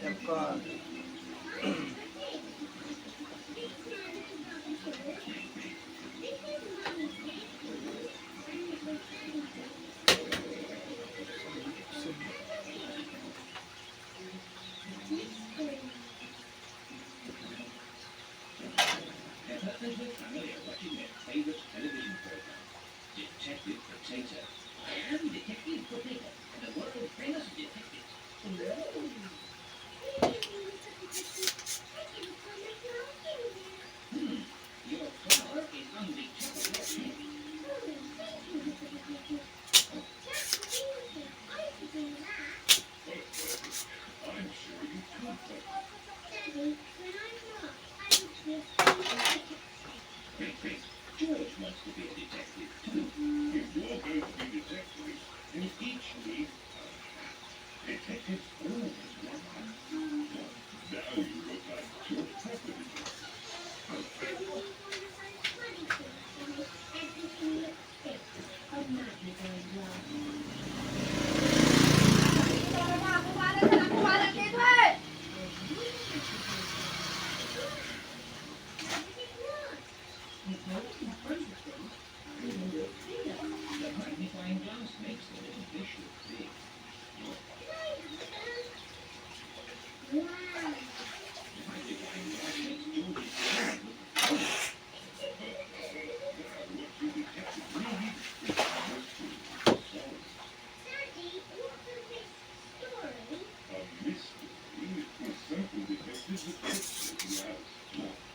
แล้วก็ซึม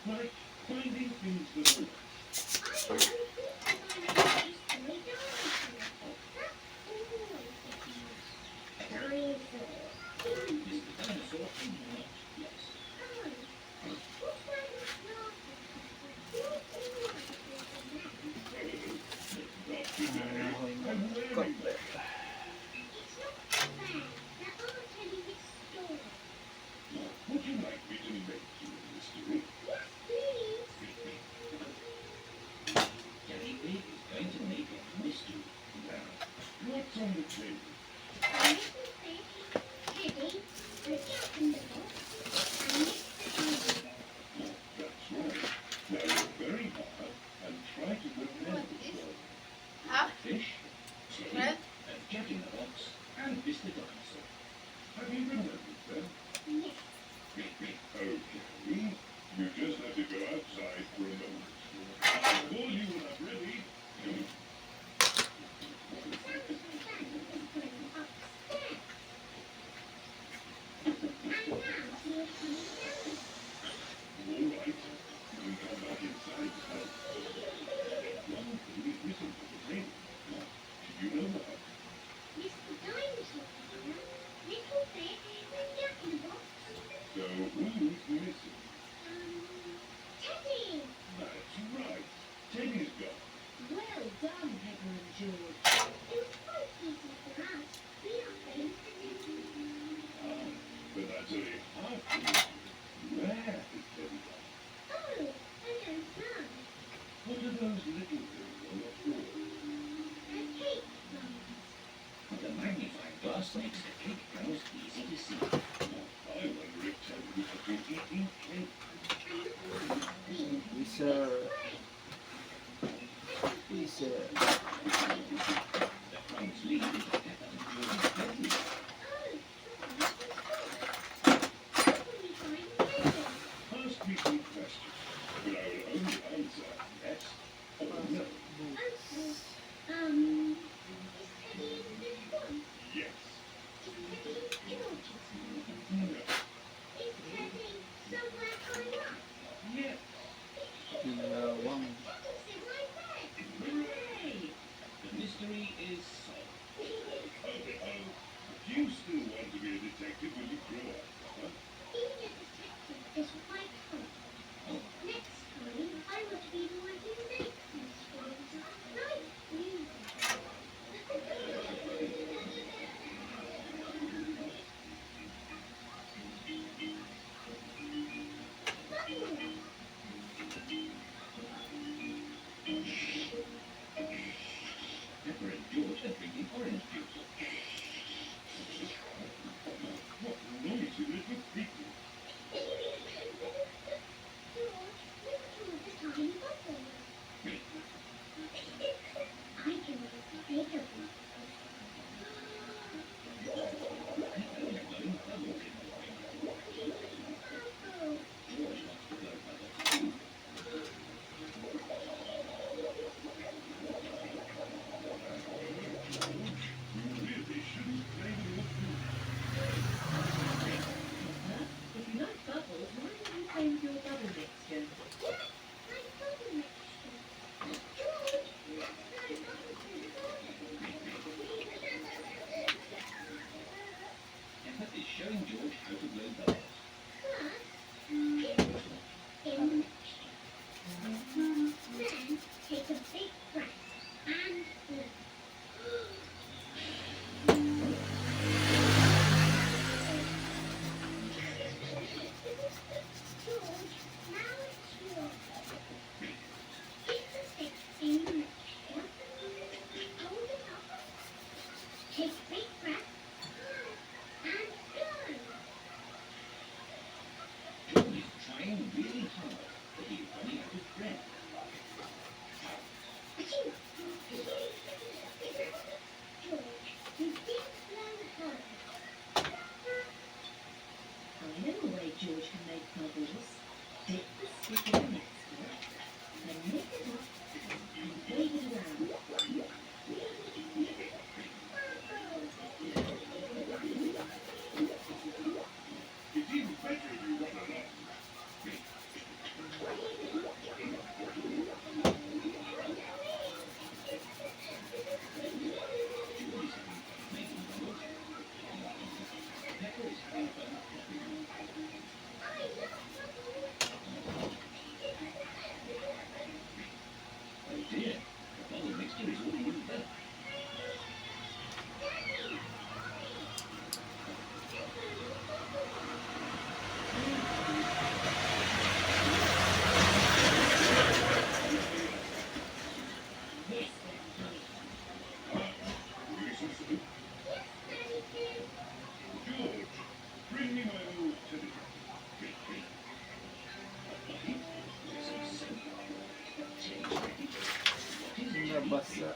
หอยมันกดเลยวิเซอร์วิเซอร์ one Nabasa. Nabasa.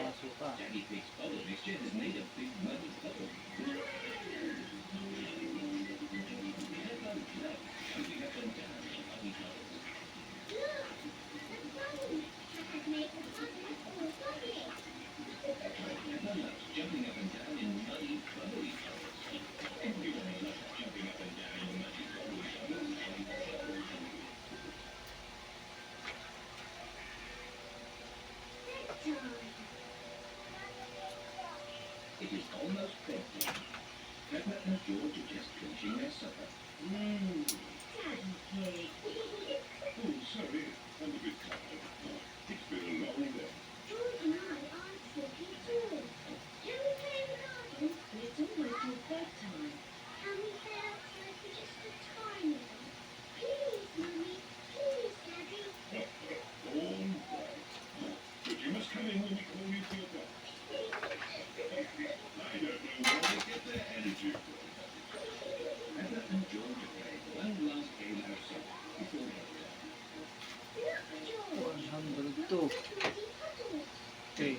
Masuka. Two. Okay.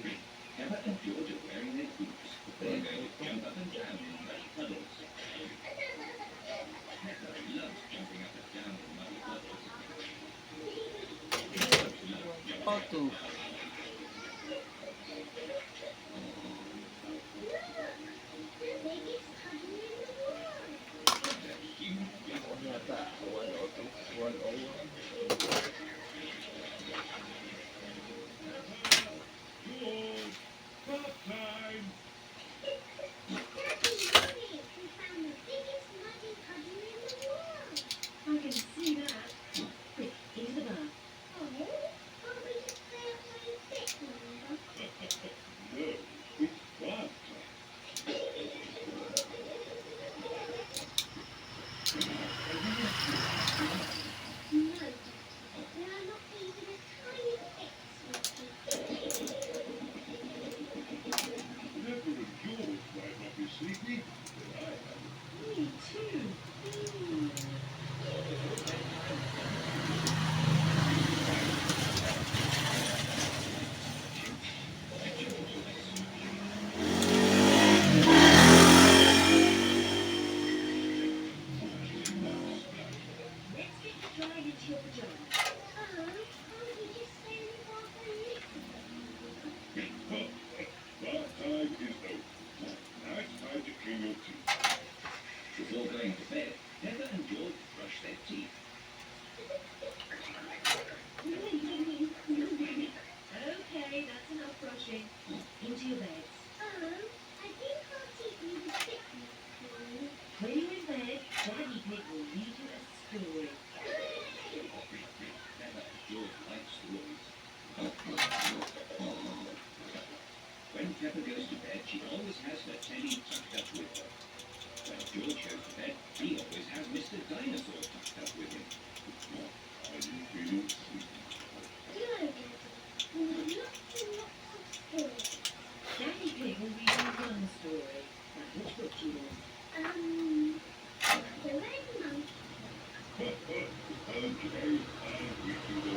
Auto. Yata. 102. 101. children. Bath time is over. Now it's time to clean your teeth. Before going to bed, Pepper and George brush their teeth. Okay, that's enough brushing. Into your beds. When you're in bed, Daddy Pig will read you a story. Pepper and George like stories. When Pepper goes to bed, she always has her teddy tucked up with her. When George goes to bed, he always has Mr. Dinosaur tucked up with him. Are you feeling sleepy? Daddy Pig will read you one story. Now, which book do you want? Okay, I'll read you the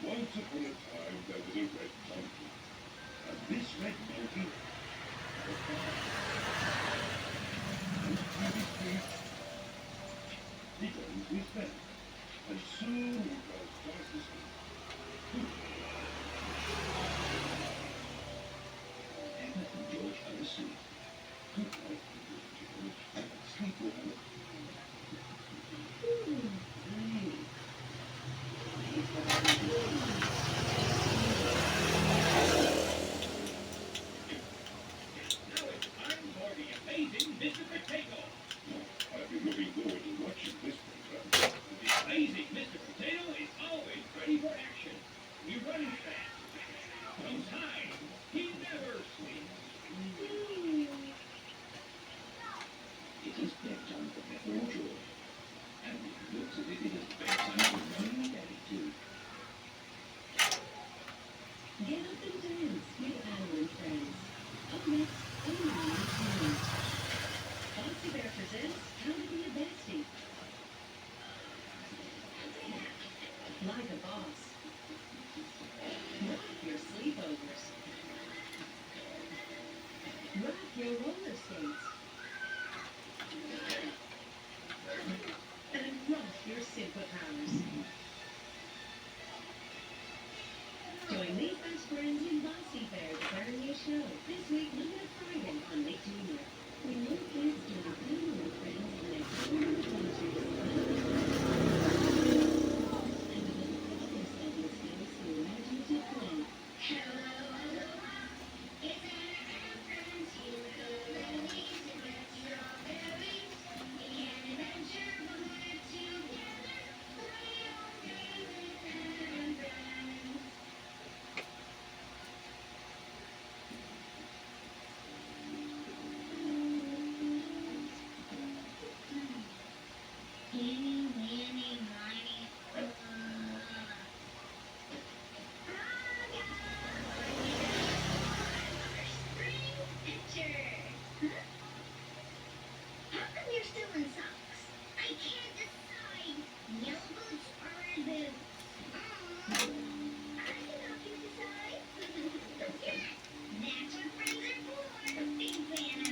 Once upon a time, there was a red monkey. And this red monkey had a farm. And through his teeth, he got into his bed. And soon he fell fast asleep. Pepper and George are asleep. Good night, George. Sleep well. Now it's time for the amazing Mr. Potato. I've been looking forward to watching this program. The amazing Mr. Potato is always ready for action. He runs fast, comes high, he never sleeps. It is bedtime for Pepper and George. And it looks as if it is bedtime for Mommy and Daddy too. Get up and dance with Anna and friends. Up next, only on TV. Bouncy Bear presents How to Be a Bestie. Like a boss. Rock your sleepovers. Rock your roller skates. And rock your superpowers. Join these best friends in Bossy Bear, the very new show. This week, Monday to Friday on Nick Jr. When your kids join Anna and friends on their favorite adventures. And develop problem-solving skills through imaginative play. Eeny, meeny, miny, spring picture. How come you're still in socks? I can't decide. Yellow boots or red boots? I can help you decide. That's what friends are for. Big fan of.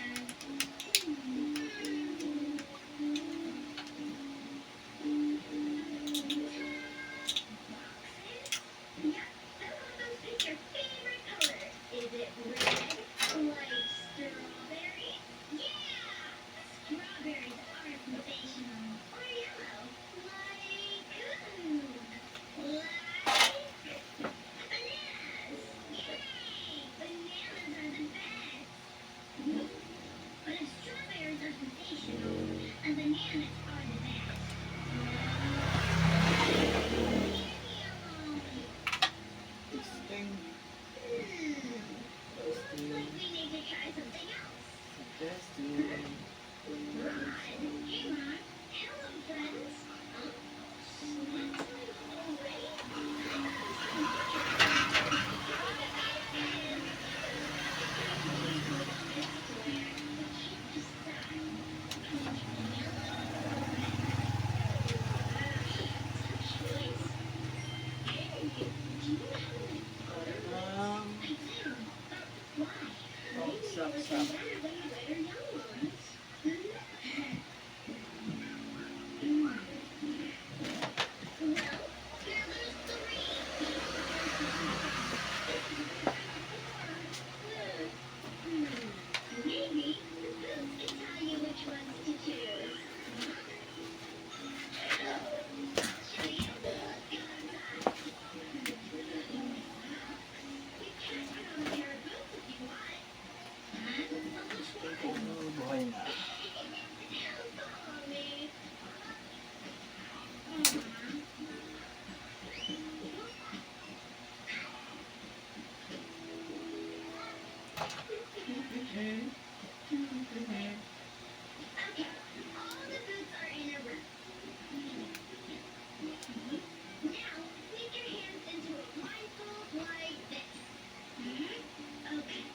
Yeah, some of those pick your favorite color. Is it red, like strawberry? Yeah! Strawberries are sensational. Or yellow, like bananas. Yay! Bananas are the best. But if strawberries are sensational, and bananas are the best. Testing. Looks like we need to try something else. Testing. Ron, hey Ron. Hello, friends. Snack time already? better than the better young ones. Well, here goes three. Maybe the boots can tell you which ones to choose. I'll show you. You can put on a pair of boots if you want. But which one? Buhay na. Mommy. Okay, all the boots are in a row. Now, make your hands into a blindfold like this. Okay.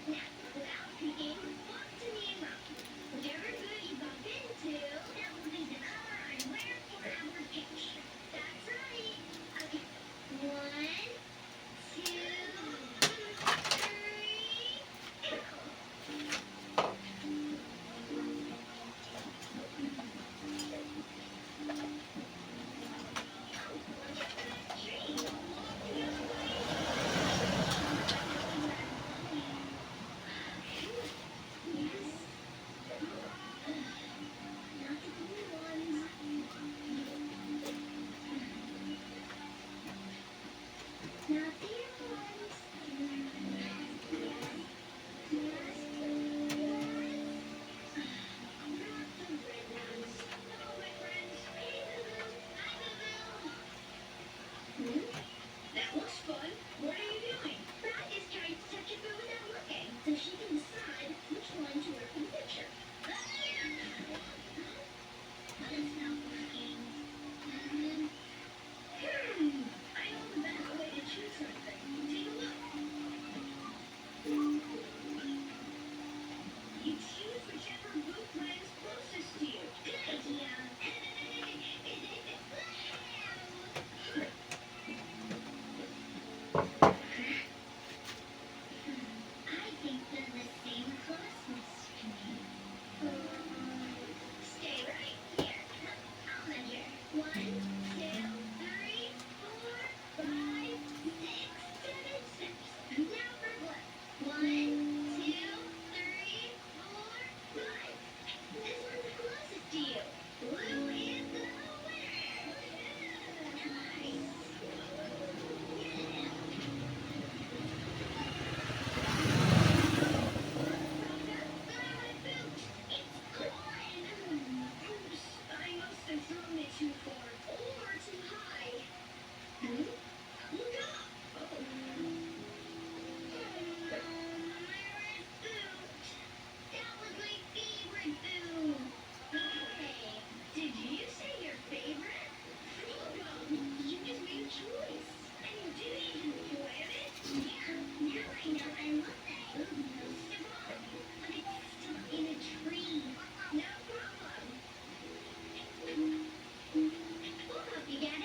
Now, without peeking, walk to me and Rocky. Whichever boot you bump into, that will be the color I'm wearing for our picture. That's right. Okay. 1, 2, 3, go. That looks fun. What are you doing? Brad is trying to touch a boot without looking, so she can decide which one to wear for the picture. But it's not working. I know the best way to choose something. Take a look. You choose whichever boot lands closest to you. Good idea. I think they're the same closeness to me. Stay right here. I'll measure. 1, 2, 3, 4, 5, 6, 7 steps. Now for blue. 1, 2, 3, 4, 5. This one's the closest to you. Blue is the winner. Nice. Oops, I must have thrown it too far or too high. Look up. That was my favorite boot. Hey, did you say your favorite? You just made a choice. And you didn't even plan it? Yeah, now I know I love that boot most of all. But it's stuck in a tree. No problem. We'll help you get it.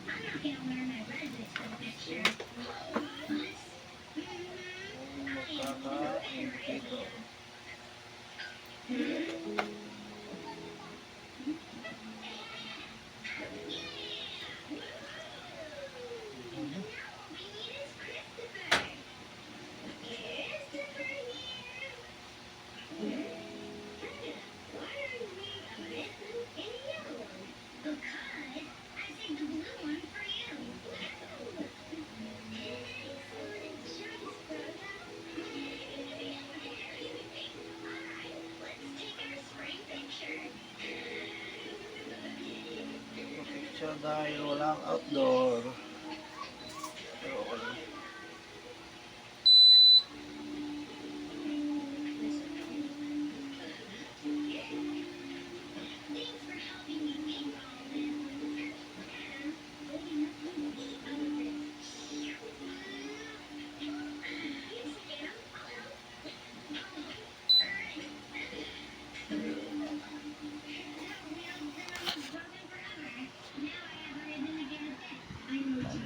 I'm not gonna wear my red boots for the picture. Magkaka-impito. Picture dahil walang outdoor. Pero okay. Thanks for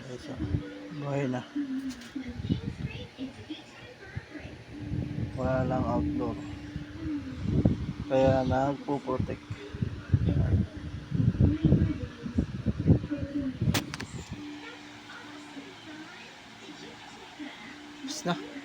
Guys, buhay na. Wala lang outdoor. Kaya nagpo-protect. Tapos na.